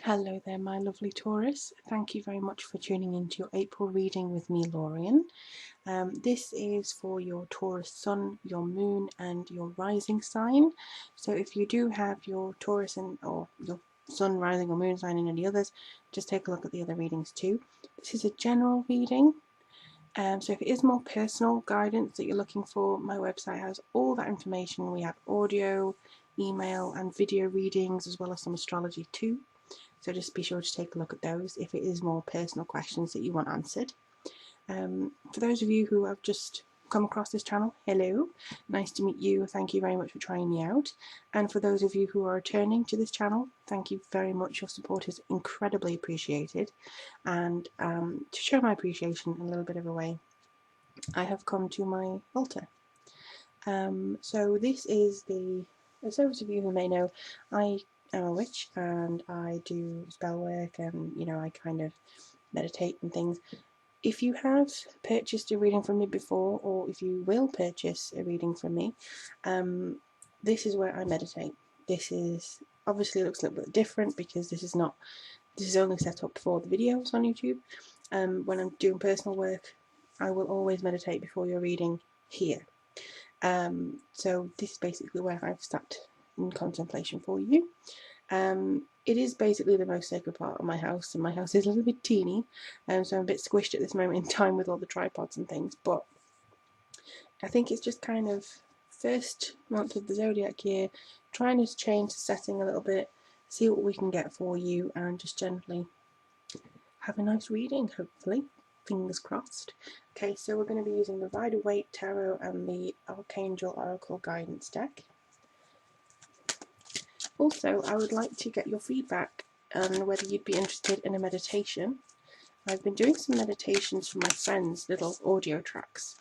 Hello there, my lovely Taurus. Thank you very much for tuning into your April reading with me, Lorien. This is for your Taurus sun, your moon, and your rising sign. So if you do have your Taurus or your sun, rising, or moon sign in any others, just take a look at the other readings too. This is a general reading. So if it is more personal guidance that you're looking for, my website has all that information. We have audio, email, and video readings, as well as some astrology too. So just be sure to take a look at those if it is more personal questions that you want answered. For those of you who have just come across this channel, hello, nice to meet you. Thank you very much for trying me out. And for those of you who are returning to this channel, thank you very much. Your support is incredibly appreciated. And to show my appreciation in a little bit of a way, I have come to my altar. So this is as those of you who may know, I'm a witch and I do spell work and I kind of meditate and things. If you have purchased a reading from me before, or if you will purchase a reading from me, this is where I meditate. This is obviously looks a little bit different because this is only set up for the videos on YouTube. When I'm doing personal work, I will always meditate before your reading here. So this is basically where I've sat in contemplation for you. It is basically the most sacred part of my house, and my house is a little bit teeny, so I'm a bit squished at this moment in time with all the tripods and things, but I think it's just kind of first month of the zodiac year, trying to change the setting a little bit, see what we can get for you, and just generally have a nice reading, hopefully. Fingers crossed. Okay, so we're going to be using the Rider-Waite Tarot and the Archangel Oracle Guidance deck. Also, I would like to get your feedback on whether you'd be interested in a meditation. I've been doing some meditations for my friends, little audio tracks,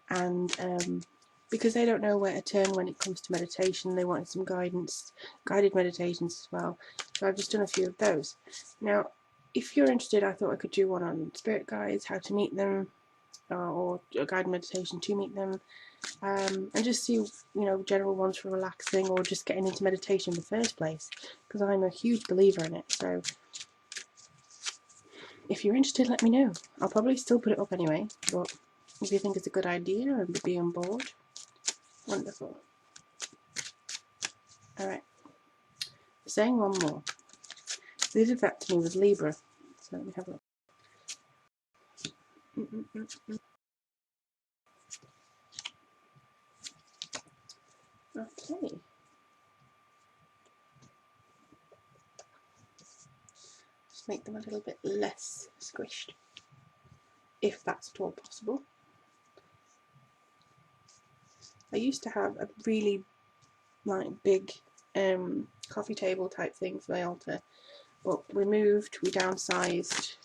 and because they don't know where to turn when it comes to meditation, they wanted some guidance, guided meditations as well. So I've just done a few of those. Now, if you're interested, I thought I could do one on spirit guides, how to meet them, or a guided meditation to meet them. And just see, general ones for relaxing or just getting into meditation in the first place, because I'm a huge believer in it. So if you're interested, let me know. I'll probably still put it up anyway, but if you think it's a good idea and be on board, wonderful. Alright, saying one more. They did that to me with Libra, so let me have a look. Okay. Just make them a little bit less squished, if that's at all possible. I used to have a really big coffee table type thing for my altar, but we moved, we downsized,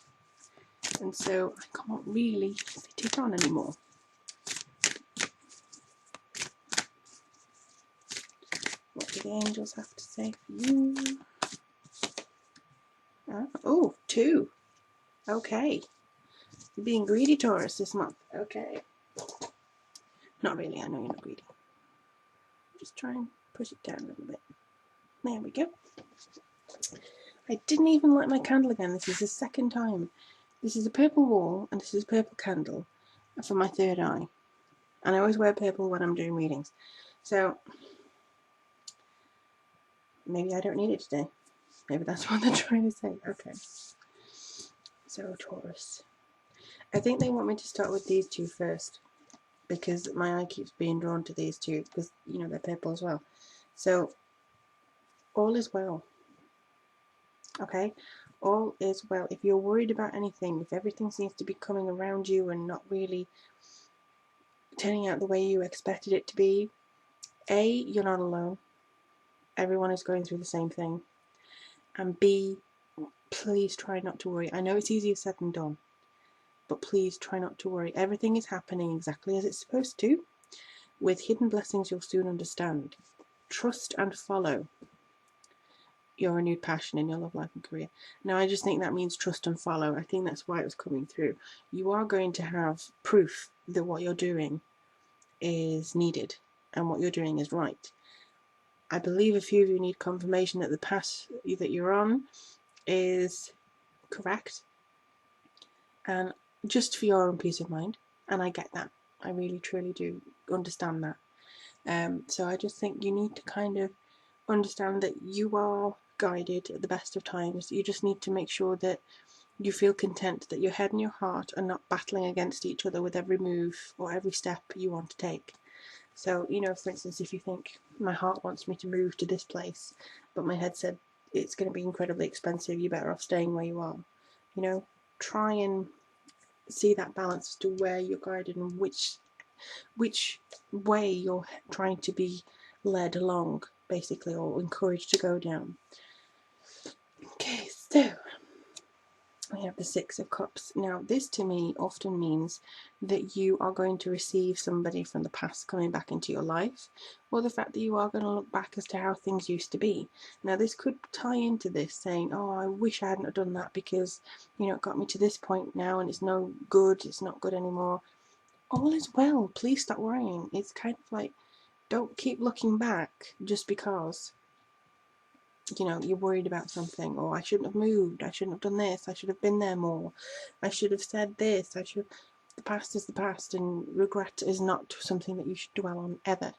and so I can't really fit it on anymore. What do the angels have to say for you? Oh, 2. Okay. You're being greedy, Taurus, this month. Okay. Not really, I know you're not greedy. Just try and push it down a little bit. There we go. I didn't even light my candle again. This is the second time. This is a purple wall, and this is a purple candle for my third eye. And I always wear purple when I'm doing readings. So maybe I don't need it today. Maybe that's what they're trying to say. Okay. So Taurus. I think they want me to start with these two first, because my eye keeps being drawn to these two, because, they're purple as well. So, all is well. Okay? All is well. If you're worried about anything, if everything seems to be coming around you and not really turning out the way you expected it to be, A, you're not alone. Everyone is going through the same thing. And B, please try not to worry. I know it's easier said than done, but please try not to worry. Everything is happening exactly as it's supposed to. With hidden blessings, you'll soon understand. Trust and follow your renewed passion in your love life and career. Now, I just think that means trust and follow. I think that's why it was coming through. You are going to have proof that what you're doing is needed and what you're doing is right. I believe a few of you need confirmation that the path that you're on is correct, and just for your own peace of mind. And I get that. I really truly do understand that. So I just think you need to kind of understand that you are guided at the best of times. You just need to make sure that you feel content, that your head and your heart are not battling against each other with every move or every step you want to take. So, you know, for instance, if you think, my heart wants me to move to this place, but my head said it's going to be incredibly expensive, you're better off staying where you are. You know, try and see that balance as to where you're guided and which way you're trying to be led along, basically, or encouraged to go down. Okay, so we have the Six of Cups. Now, this to me often means that you are going to receive somebody from the past coming back into your life, or the fact that you are going to look back as to how things used to be. Now, this could tie into this, saying, oh, I wish I hadn't done that because, you know, it got me to this point now and it's no good, it's not good anymore. All is well, please stop worrying. It's kind of like, don't keep looking back just because, you know, you're worried about something, or I shouldn't have moved, I shouldn't have done this, I should have been there more, I should have said this, I should. The past is the past, and regret is not something that you should dwell on ever.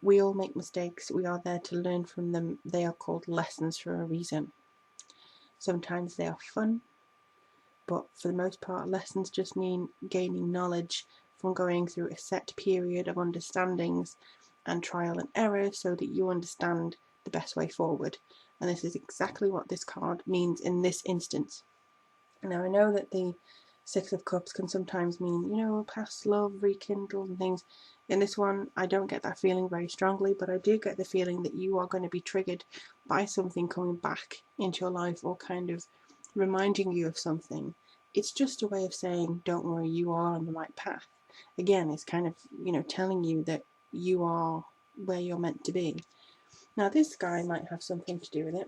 We all make mistakes, we are there to learn from them. They are called lessons for a reason. Sometimes they are fun, but for the most part, lessons just mean gaining knowledge from going through a set period of understandings and trial and error so that you understand the best way forward. And this is exactly what this card means in this instance. Now, I know that the Six of Cups can sometimes mean, you know, past love rekindled and things. In this one, I don't get that feeling very strongly, but I do get the feeling that you are going to be triggered by something coming back into your life, or kind of reminding you of something. It's just a way of saying, don't worry, you are on the right path. Again, it's kind of, you know, telling you that you are where you're meant to be. Now, this guy might have something to do with it.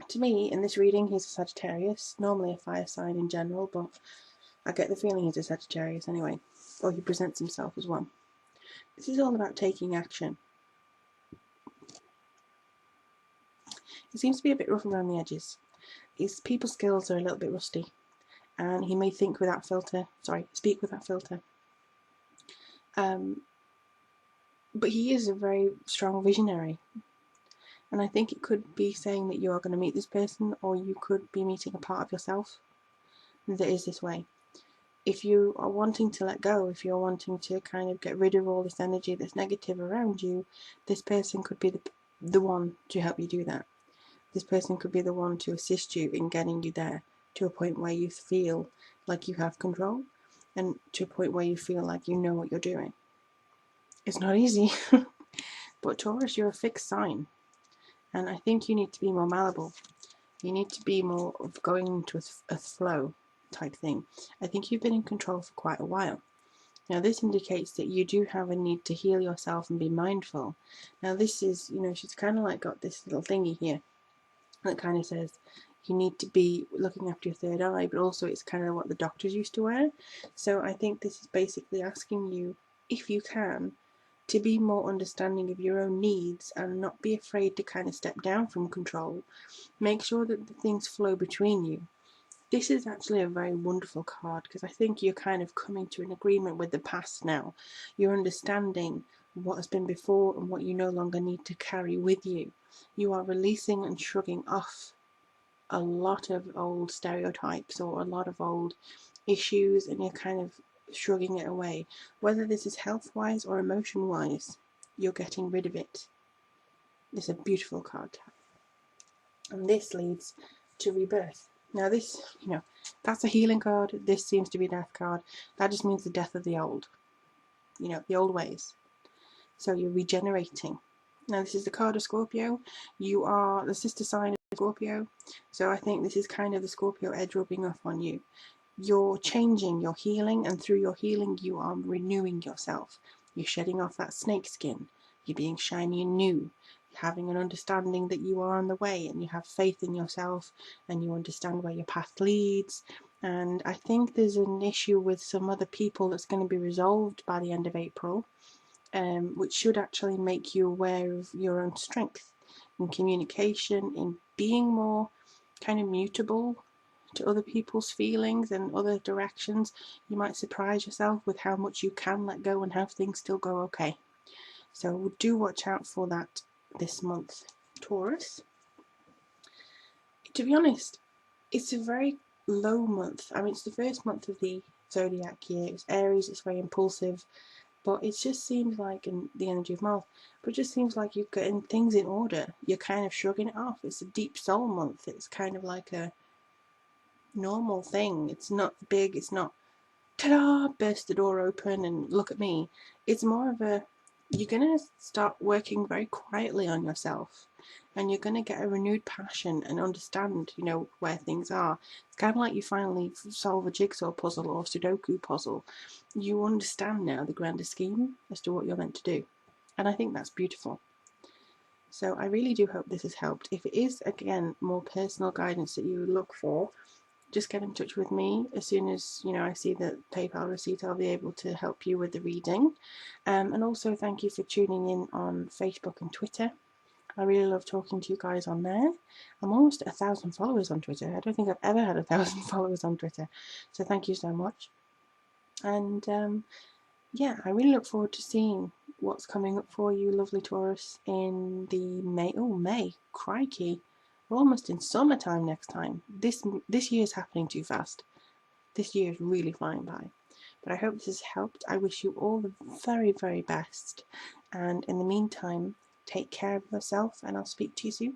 To me, in this reading, he's a Sagittarius, normally a fire sign in general, but I get the feeling he's a Sagittarius anyway, or he presents himself as one. This is all about taking action. He seems to be a bit rough around the edges. His people skills are a little bit rusty, and he may speak without filter. But he is a very strong visionary. And I think it could be saying that you are going to meet this person, or you could be meeting a part of yourself that is this way. If you are wanting to let go, if you're wanting to kind of get rid of all this energy that's negative around you, this person could be the one to help you do that. This person could be the one to assist you in getting you there, to a point where you feel like you have control, and to a point where you feel like you know what you're doing. It's not easy, but Taurus, you're a fixed sign. And I think you need to be more malleable. You need to be more of going into a flow type thing. I think you've been in control for quite a while. Now, this indicates that you do have a need to heal yourself and be mindful. Now, this is, you know, she's kind of like got this little thingy here that kind of says you need to be looking after your third eye, but also it's kind of what the doctors used to wear. So I think this is basically asking you, if you can, to be more understanding of your own needs and not be afraid to kind of step down from control. Make sure that the things flow between you. This is actually a very wonderful card, because I think you're kind of coming to an agreement with the past now. You're understanding what has been before and what you no longer need to carry with you. You are releasing and shrugging off a lot of old stereotypes or a lot of old issues, and you're kind of shrugging it away. Whether this is health-wise or emotion-wise, you're getting rid of it. It's a beautiful card to have. And this leads to rebirth. Now this, you know, that's a healing card. This seems to be a death card. That just means the death of the old. You know, the old ways. So you're regenerating. Now this is the card of Scorpio. You are the sister sign of Scorpio. So I think this is kind of the Scorpio edge rubbing off on you. You're changing, you're healing, and through your healing you are renewing yourself. You're shedding off that snake skin. You're being shiny and new. You're having an understanding that you are on the way, and you have faith in yourself, and you understand where your path leads. And I think there's an issue with some other people that's going to be resolved by the end of April, which should actually make you aware of your own strength in communication, in being more kind of mutable to other people's feelings and other directions. You might surprise yourself with how much you can let go and how things still go okay. So do watch out for that this month, Taurus. To be honest, it's a very low month. I mean, it's the first month of the zodiac year. It's Aries, it's very impulsive, but it just seems like, in the energy of Mars, but it just seems like you're getting things in order. You're kind of shrugging it off. It's a deep soul month. It's kind of like a normal thing. It's not big, it's not ta-da, burst the door open and look at me. It's more of a, you're going to start working very quietly on yourself, and you're going to get a renewed passion and understand, you know, where things are. It's kind of like you finally solve a jigsaw puzzle or Sudoku puzzle. You understand now the grander scheme as to what you're meant to do, and I think that's beautiful. So I really do hope this has helped. If it is, again, more personal guidance that you look for, just get in touch with me. As soon as, you know, I see the PayPal receipt, I'll be able to help you with the reading. And also thank you for tuning in on Facebook and Twitter. I really love talking to you guys on there. I'm almost at 1,000 followers on Twitter. I don't think I've ever had 1,000 followers on Twitter, so thank you so much. And yeah, I really look forward to seeing what's coming up for you, lovely Taurus, in the May, crikey, we're almost in summertime next time. This year is happening too fast. This year is really flying by. But I hope this has helped. I wish you all the very, very best. And in the meantime, take care of yourself, and I'll speak to you soon.